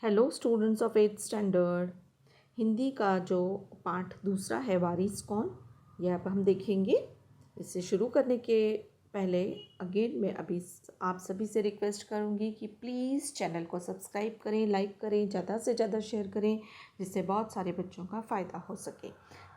Hello students of 8th standard. Hindi का जो पाठ दूसरा है वारिस कौन, यह अब हम देखेंगे। इसे शुरू करने के पहले अगेन मैं अभी आप सभी से रिक्वेस्ट करूंगी कि प्लीज़ चैनल को सब्सक्राइब करें, लाइक करें, ज़्यादा से ज़्यादा शेयर करें, जिससे बहुत सारे बच्चों का फ़ायदा हो सके।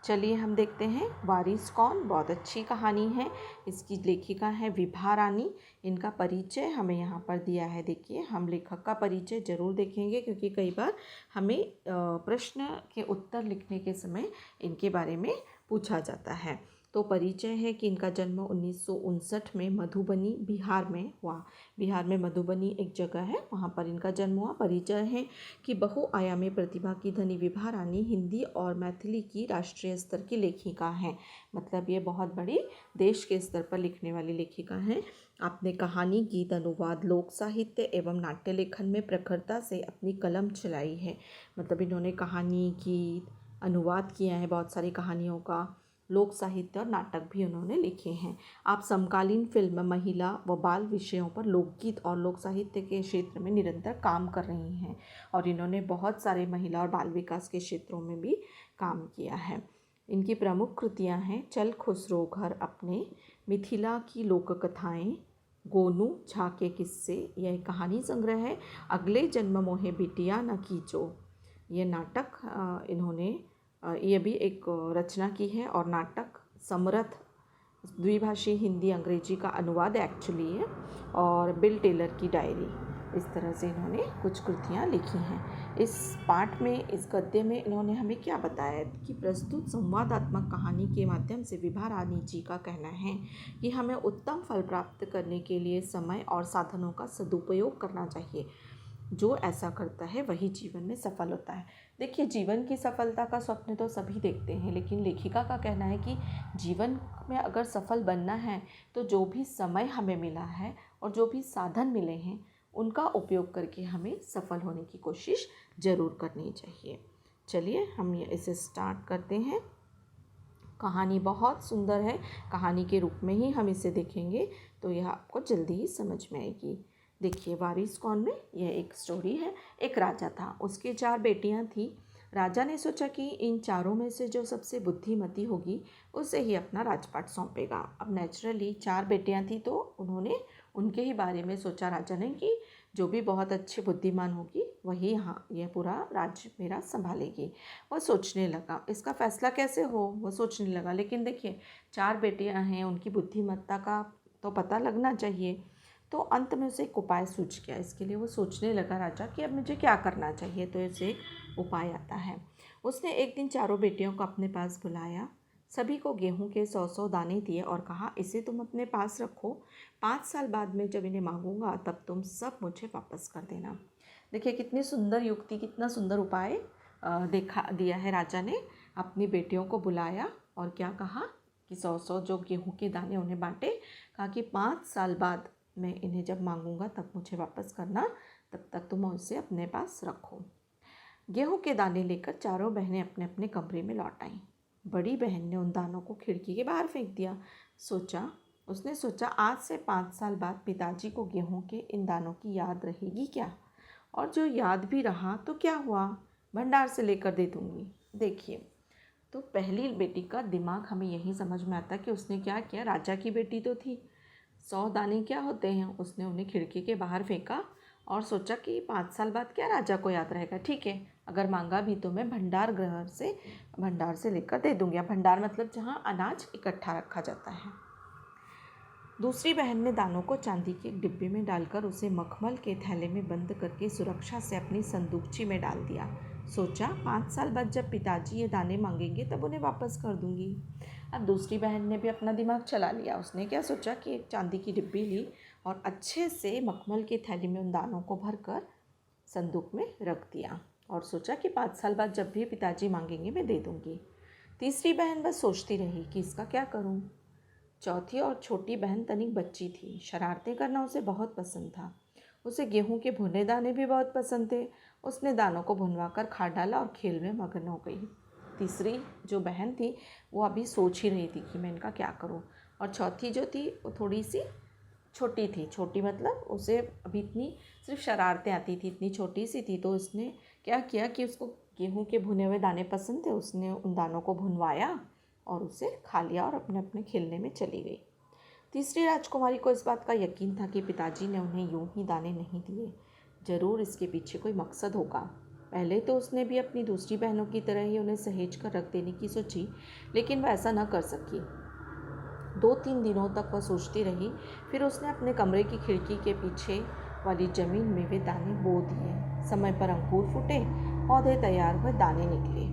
चलिए हम देखते हैं वारिस कौन। बहुत अच्छी कहानी है। इसकी लेखिका है विभा रानी। इनका परिचय हमें यहाँ पर दिया है। देखिए, हम लेखक का परिचय ज़रूर देखेंगे क्योंकि कई बार हमें प्रश्न के उत्तर लिखने के समय इनके बारे में पूछा जाता है। तो परिचय है कि इनका जन्म 1959 में मधुबनी बिहार में हुआ। बिहार में मधुबनी एक जगह है, वहाँ पर इनका जन्म हुआ। परिचय है कि बहुआयामी प्रतिभा की धनी विभा रानी हिंदी और मैथिली की राष्ट्रीय स्तर की लेखिका हैं। मतलब ये बहुत बड़ी देश के स्तर पर लिखने वाली लेखिका हैं। आपने कहानी, गीत, अनुवाद, लोक साहित्य एवं नाट्य लेखन में प्रखरता से अपनी कलम चलाई है। मतलब इन्होंने कहानी, गीत, अनुवाद किया है बहुत सारी कहानियों का, लोक साहित्य और नाटक भी उन्होंने लिखे हैं। आप समकालीन फिल्म, महिला व बाल विषयों पर लोकगीत और लोक साहित्य के क्षेत्र में निरंतर काम कर रही हैं और इन्होंने बहुत सारे महिला और बाल विकास के क्षेत्रों में भी काम किया है। इनकी प्रमुख कृतियां हैं चल खुसरो घर अपने, मिथिला की लोक कथाएँ, गोनू झा के किस्से, यह एक कहानी संग्रह है। अगले जन्म मोहे बिटिया न कीचो, ये नाटक इन्होंने ये भी एक रचना की है। और नाटक समरथ द्विभाषी हिंदी अंग्रेजी का अनुवाद एक्चुअली है। और बिल टेलर की डायरी, इस तरह से इन्होंने कुछ कृतियाँ लिखी हैं। इस पाठ में, इस गद्य में इन्होंने हमें क्या बताया कि प्रस्तुत संवादात्मक कहानी के माध्यम से विभा रानी जी का कहना है कि हमें उत्तम फल प्राप्त करने के लिए समय और साधनों का सदुपयोग करना चाहिए। जो ऐसा करता है वही जीवन में सफल होता है। देखिए, जीवन की सफलता का स्वप्न तो सभी देखते हैं, लेकिन लेखिका का कहना है कि जीवन में अगर सफल बनना है तो जो भी समय हमें मिला है और जो भी साधन मिले हैं उनका उपयोग करके हमें सफल होने की कोशिश ज़रूर करनी चाहिए। चलिए हम इसे स्टार्ट करते हैं। कहानी बहुत सुंदर है। कहानी के रूप में ही हम इसे देखेंगे तो यह आपको जल्दी ही समझ में आएगी। देखिए, वारिस कौन में यह एक स्टोरी है। एक राजा था, उसके 4 बेटियां थीं। राजा ने सोचा कि इन चारों में से जो सबसे बुद्धिमती होगी उसे ही अपना राजपाट सौंपेगा। अब नेचुरली 4 बेटियां थी तो उन्होंने उनके ही बारे में सोचा राजा ने कि जो भी बहुत अच्छी बुद्धिमान होगी वही यहाँ यह पूरा राज्य मेरा संभालेगी। वह सोचने लगा इसका फैसला कैसे हो, वह सोचने लगा। लेकिन देखिए, 4 बेटियां हैं, उनकी बुद्धिमत्ता का तो पता लगना चाहिए। तो अंत में उसे एक उपाय सूझ गया। इसके लिए वो सोचने लगा राजा कि अब मुझे क्या करना चाहिए। तो उसे एक उपाय आता है। उसने एक दिन चारों बेटियों को अपने पास बुलाया, सभी को गेहूं के 100-100 दाने दिए और कहा, इसे तुम अपने पास रखो। 5 साल बाद में जब इन्हें मांगूंगा तब तुम सब मुझे वापस कर देना। देखिए, कितनी सुंदर युक्ति, कितना सुंदर उपाय देखा दिया है राजा ने। अपनी बेटियों को बुलाया और क्या कहा कि 100-100 जो गेहूं के दाने उन्हें बांटे। कहा कि 5 साल बाद मैं इन्हें जब मांगूंगा तब मुझे वापस करना, तब तक तुम उसे अपने पास रखो। गेहूं के दाने लेकर चारों बहनें अपने अपने कमरे में लौट आईं। बड़ी बहन ने उन दानों को खिड़की के बाहर फेंक दिया। उसने सोचा आज से 5 साल बाद पिताजी को गेहूं के इन दानों की याद रहेगी क्या? और जो याद भी रहा तो क्या हुआ, भंडार से लेकर दे दूंगी। देखिए, तो पहली बेटी का दिमाग हमें यही समझ में आता कि उसने क्या किया। राजा की बेटी तो थी, 100 दाने क्या होते हैं, उसने उन्हें खिड़की के बाहर फेंका और सोचा कि 5 साल बाद क्या राजा को याद रहेगा। ठीक है, अगर मांगा भी तो मैं भंडार से लेकर दे दूंगी। भंडार मतलब जहाँ अनाज इकट्ठा रखा जाता है। दूसरी बहन ने दानों को चांदी के एक डिब्बे में डालकर उसे मखमल के थैले में बंद करके सुरक्षा से अपनी संदूकची में डाल दिया। सोचा 5 साल बाद जब पिताजी ये दाने मांगेंगे तब उन्हें वापस कर दूंगी। अब दूसरी बहन ने भी अपना दिमाग चला लिया। उसने क्या सोचा कि एक चांदी की डिब्बी ली और अच्छे से मखमल के थैले में उन दानों को भरकर संदूक में रख दिया और सोचा कि 5 साल बाद जब भी पिताजी मांगेंगे मैं दे दूंगी। तीसरी बहन बस सोचती रही कि इसका क्या करूं। चौथी और छोटी बहन तनिक बच्ची थी, शरारतें करना उसे बहुत पसंद था। उसे गेहूं के भुने दाने भी बहुत पसंद थे। उसने दानों को भुनवा कर खा डाला और खेल में मगन हो गई। तीसरी जो बहन थी वो अभी सोच ही रही थी कि मैं इनका क्या करूं। और चौथी जो थी वो थोड़ी सी छोटी थी, छोटी मतलब उसे अभी इतनी सिर्फ शरारतें आती थी, इतनी छोटी सी थी। तो उसने क्या किया कि उसको गेहूं के भुने हुए दाने पसंद थे, उसने उन दानों को भुनवाया और उसे खा लिया और अपने अपने खेलने में चली गई। तीसरी राजकुमारी को इस बात का यकीन था कि पिताजी ने उन्हें यूं ही दाने नहीं दिए, जरूर इसके पीछे कोई मकसद होगा। पहले तो उसने भी अपनी दूसरी बहनों की तरह ही उन्हें सहेज कर रख देने की सोची, लेकिन वह ऐसा न कर सकी। 2-3 दिनों तक वह सोचती रही। फिर उसने अपने कमरे की खिड़की के पीछे वाली जमीन में वे दाने बो दिए। समय पर अंकुर फूटे, पौधे तैयार हुए, दाने निकले।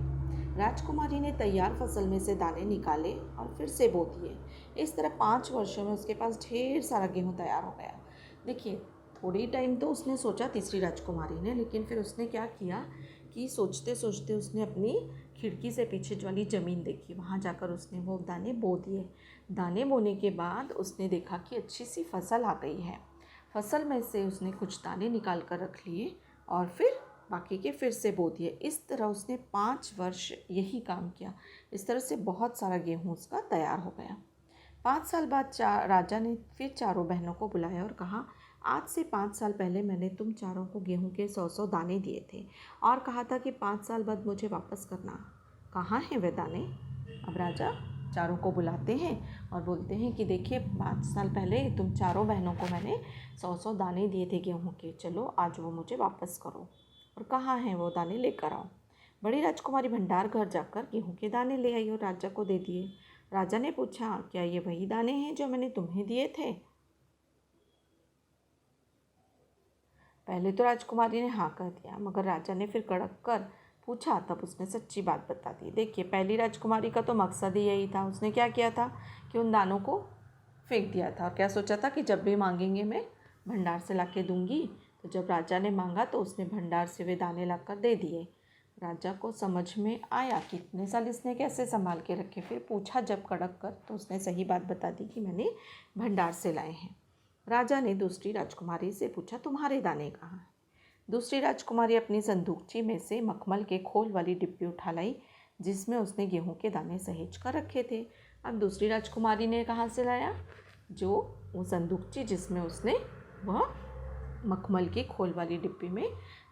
राजकुमारी ने तैयार फसल में से दाने निकाले और फिर से बो दिए। इस तरह 5 वर्षों में उसके पास ढेर सारा गेहूँ तैयार हो गया। देखिए, थोड़ी टाइम तो उसने सोचा तीसरी राजकुमारी ने, लेकिन फिर उसने क्या किया कि सोचते सोचते उसने अपनी खिड़की से पीछे वाली ज़मीन देखी, वहाँ जाकर उसने वो दाने बो दिए। दाने बोने के बाद उसने देखा कि अच्छी सी फसल आ गई है। फसल में से उसने कुछ दाने निकाल कर रख लिए और फिर बाकी के फिर से बो दिए। इस तरह उसने 5 वर्ष यही काम किया। इस तरह से बहुत सारा गेहूँ उसका तैयार हो गया। 5 साल बाद राजा ने फिर चारों बहनों को बुलाया और कहा, आज से 5 साल पहले मैंने तुम चारों को गेहूं के 100-100 दाने दिए थे और कहा था कि 5 साल बाद मुझे वापस करना। कहाँ हैं वे दाने? अब राजा चारों को बुलाते हैं और बोलते हैं कि देखिए, 5 साल पहले तुम चारों बहनों को मैंने 100-100 दाने दिए थे गेहूं के, चलो आज वो मुझे वापस करो। और कहाँ हैं वो दाने, लेकर आओ। बड़ी राजकुमारी भंडार घर जाकर गेहूं के दाने ले आई और राजा को दे दिए। राजा ने पूछा, क्या ये वही दाने हैं जो मैंने तुम्हें दिए थे? पहले तो राजकुमारी ने हाँ कह दिया, मगर राजा ने फिर कड़क कर पूछा, तब उसने सच्ची बात बता दी। देखिए, पहली राजकुमारी का तो मकसद ही यही था। उसने क्या किया था कि उन दानों को फेंक दिया था और क्या सोचा था कि जब भी मांगेंगे मैं भंडार से ला के दूँगी। तो जब राजा ने मांगा तो उसने भंडार से वे दाने ला कर दे दिए। राजा को समझ में आया कि इतने साल इसने कैसे संभाल के रखे। फिर पूछा जब कड़क कर, तो उसने सही बात बता दी कि मैंने भंडार से लाए हैं। राजा ने दूसरी राजकुमारी से पूछा, तुम्हारे दाने कहाँ हैं? दूसरी राजकुमारी अपनी संदूकची में से मखमल के खोल वाली डिब्बी उठा लाई, जिसमें उसने गेहूं के दाने सहेज कर रखे थे। अब दूसरी राजकुमारी ने कहाँ से लाया? जो वो संदूकची जिसमें उसने वह मखमल की खोल वाली डिब्बी में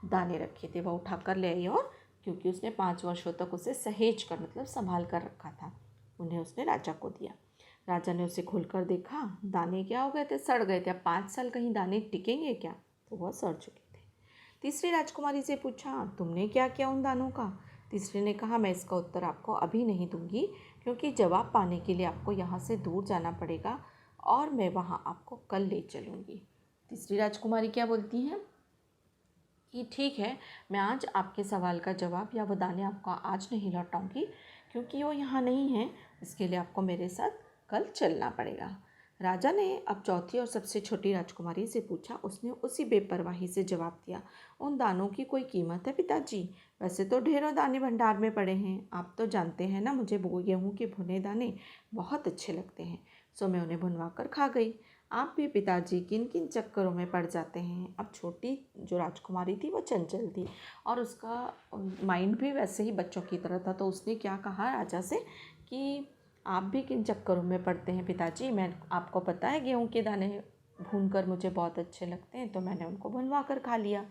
दाने रखे थे, वह उठा कर ले आई। और क्योंकि उसने 5 वर्षों तक उसे सहेज कर मतलब संभाल कर रखा था, उन्हें उसने राजा को दिया। राजा ने उसे खोलकर देखा, दाने क्या हो गए थे, सड़ गए थे। अब 5 साल कहीं दाने टिकेंगे क्या? तो वह सड़ चुके थे। तीसरी राजकुमारी से पूछा, तुमने क्या किया उन दानों का? तीसरी ने कहा, मैं इसका उत्तर आपको अभी नहीं दूंगी, क्योंकि जवाब पाने के लिए आपको यहाँ से दूर जाना पड़ेगा और मैं वहाँ आपको कल ले चलूँगी। तीसरी राजकुमारी क्या बोलती हैं कि ठीक है, मैं आज आपके सवाल का जवाब या वो दाने आपको आज नहीं लौटाऊंगी, क्योंकि वो यहाँ नहीं है। इसके लिए आपको मेरे साथ कल चलना पड़ेगा। राजा ने अब चौथी और सबसे छोटी राजकुमारी से पूछा। उसने उसी बेपरवाही से जवाब दिया, उन दानों की कोई कीमत है पिताजी? वैसे तो ढेरों दाने भंडार में पड़े हैं। आप तो जानते हैं ना, मुझे गेहूँ के भुने दाने बहुत अच्छे लगते हैं, सो मैं उन्हें भुनवा कर खा गई। आप भी पिताजी किन किन चक्करों में पड़ जाते हैं। अब छोटी जो राजकुमारी थी वो चंचल थी और उसका माइंड भी वैसे ही बच्चों की तरह था। तो उसने क्या कहा राजा से कि आप भी किन चक्करों में पड़ते हैं पिताजी? मैं आपको पता है गेहूं के दाने भूनकर मुझे बहुत अच्छे लगते हैं, तो मैंने उनको भुनवा कर खा लिया।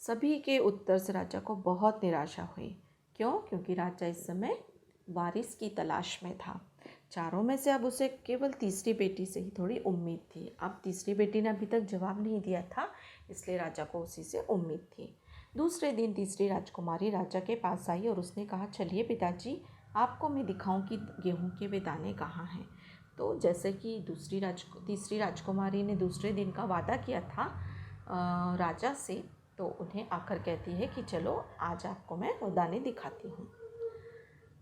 सभी के उत्तर से राजा को बहुत निराशा हुई। क्यों? क्योंकि राजा इस समय वारिस की तलाश में था। चारों में से अब उसे केवल तीसरी बेटी से ही थोड़ी उम्मीद थी। अब तीसरी बेटी ने अभी तक जवाब नहीं दिया था, इसलिए राजा को उसी से उम्मीद थी। दूसरे दिन तीसरी राजकुमारी राजा के पास आई और उसने कहा, चलिए पिताजी, आपको मैं दिखाऊं कि गेहूं के वे दाने कहाँ हैं। तो जैसे कि तीसरी राजकुमारी ने दूसरे दिन का वादा किया था राजा से, तो उन्हें आकर कहती है कि चलो आज आपको मैं वो दाने दिखाती हूँ।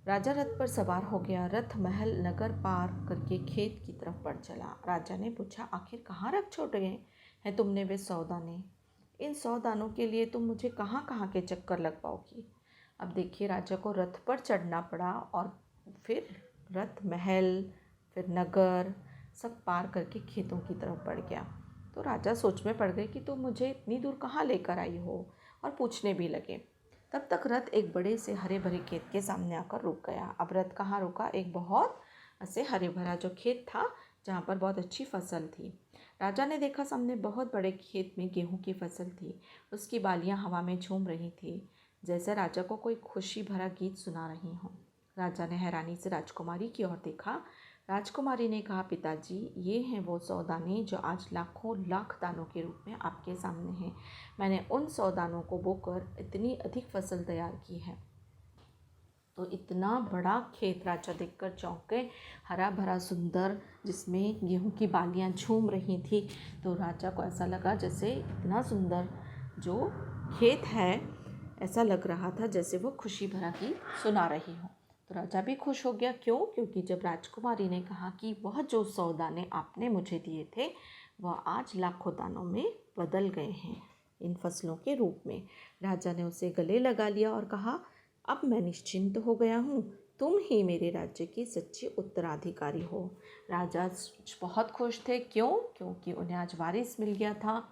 राजा रथ पर सवार हो गया। रथ महल नगर पार करके खेत की तरफ बढ़ चला। राजा ने पूछा, आखिर कहाँ रख छोड़ गए हैं तुमने वे 100 दाने? इन 100 दानों के लिए तुम मुझे कहाँ कहाँ के चक्कर लगवाओगी? अब देखिए, राजा को रथ पर चढ़ना पड़ा और फिर रथ महल, फिर नगर सब पार करके खेतों की तरफ बढ़ गया। तो राजा सोच में पड़ गए कि तुम मुझे इतनी दूर कहाँ लेकर आई हो, और पूछने भी लगे। तब तक रथ एक बड़े से हरे भरे खेत के सामने आकर रुक गया। अब रथ कहाँ रुका? एक बहुत ऐसे हरे भरा जो खेत था, जहाँ पर बहुत अच्छी फसल थी। राजा ने देखा सामने बहुत बड़े खेत में गेहूं की फसल थी। उसकी बालियां हवा में झूम रही थी, जैसे राजा को कोई खुशी भरा गीत सुना रही हो। राजा ने हैरानी से राजकुमारी की ओर देखा। राजकुमारी ने कहा, पिताजी, ये हैं वो 100 दाने जो आज लाखों लाख दानों के रूप में आपके सामने हैं। मैंने उन 100 दानों को बोकर इतनी अधिक फसल तैयार की है। तो इतना बड़ा खेत राजा देखकर चौंक गए, हरा भरा सुंदर, जिसमें गेहूं की बालियां झूम रही थी। तो राजा को ऐसा लगा जैसे इतना सुंदर जो खेत है, ऐसा लग रहा था जैसे वो खुशी भरा गीत सुना रही हो। तो राजा भी खुश हो गया। क्यों? क्योंकि जब राजकुमारी ने कहा कि वह जो 100 दाने आपने मुझे दिए थे वह आज लाखों दानों में बदल गए हैं इन फसलों के रूप में। राजा ने उसे गले लगा लिया और कहा, अब मैं निश्चिंत हो गया हूँ। तुम ही मेरे राज्य की सच्ची उत्तराधिकारी हो। राजा बहुत खुश थे। क्यों? क्योंकि उन्हें आज वारिस मिल गया था।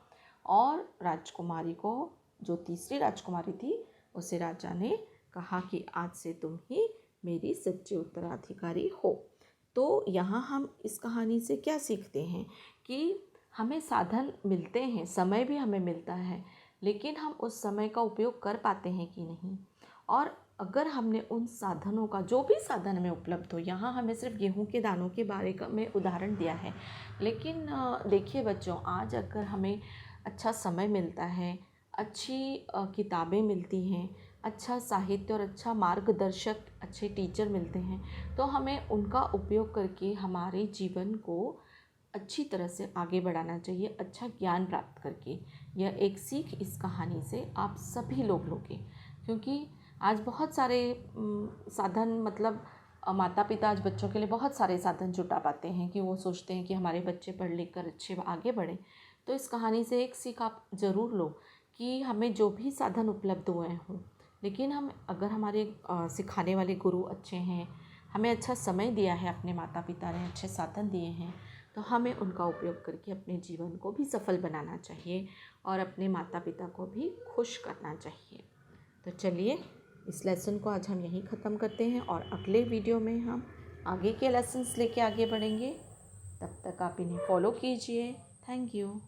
और राजकुमारी को, जो तीसरी राजकुमारी थी, उसे राजा ने कहा कि आज से तुम ही मेरी सच्ची उत्तराधिकारी हो। तो यहाँ हम इस कहानी से क्या सीखते हैं कि हमें साधन मिलते हैं, समय भी हमें मिलता है, लेकिन हम उस समय का उपयोग कर पाते हैं कि नहीं। और अगर हमने उन साधनों का, जो भी साधन हमें उपलब्ध हो, यहाँ हमें सिर्फ गेहूं के दानों के बारे में उदाहरण दिया है, लेकिन देखिए बच्चों, आज अगर हमें अच्छा समय मिलता है, अच्छी किताबें मिलती हैं, अच्छा साहित्य और अच्छा मार्गदर्शक, अच्छे टीचर मिलते हैं, तो हमें उनका उपयोग करके हमारे जीवन को अच्छी तरह से आगे बढ़ाना चाहिए, अच्छा ज्ञान प्राप्त करके। यह एक सीख इस कहानी से आप सभी लोग लोगे, क्योंकि आज बहुत सारे साधन, मतलब माता पिता आज बच्चों के लिए बहुत सारे साधन जुटा पाते हैं कि वो सोचते हैं कि हमारे बच्चे पढ़ लिख कर अच्छे आगे बढ़ें। तो इस कहानी से एक सीख आप ज़रूर लो कि हमें जो भी साधन उपलब्ध हुए हों, लेकिन हम अगर हमारे सिखाने वाले गुरु अच्छे हैं, हमें अच्छा समय दिया है, अपने माता पिता ने अच्छे साधन दिए हैं, तो हमें उनका उपयोग करके अपने जीवन को भी सफल बनाना चाहिए और अपने माता पिता को भी खुश करना चाहिए। तो चलिए, इस लेसन को आज हम यहीं ख़त्म करते हैं और अगले वीडियो में हम आगे के लेसन्स लेके आगे बढ़ेंगे। तब तक आप इन्हें फॉलो कीजिए। Thank you.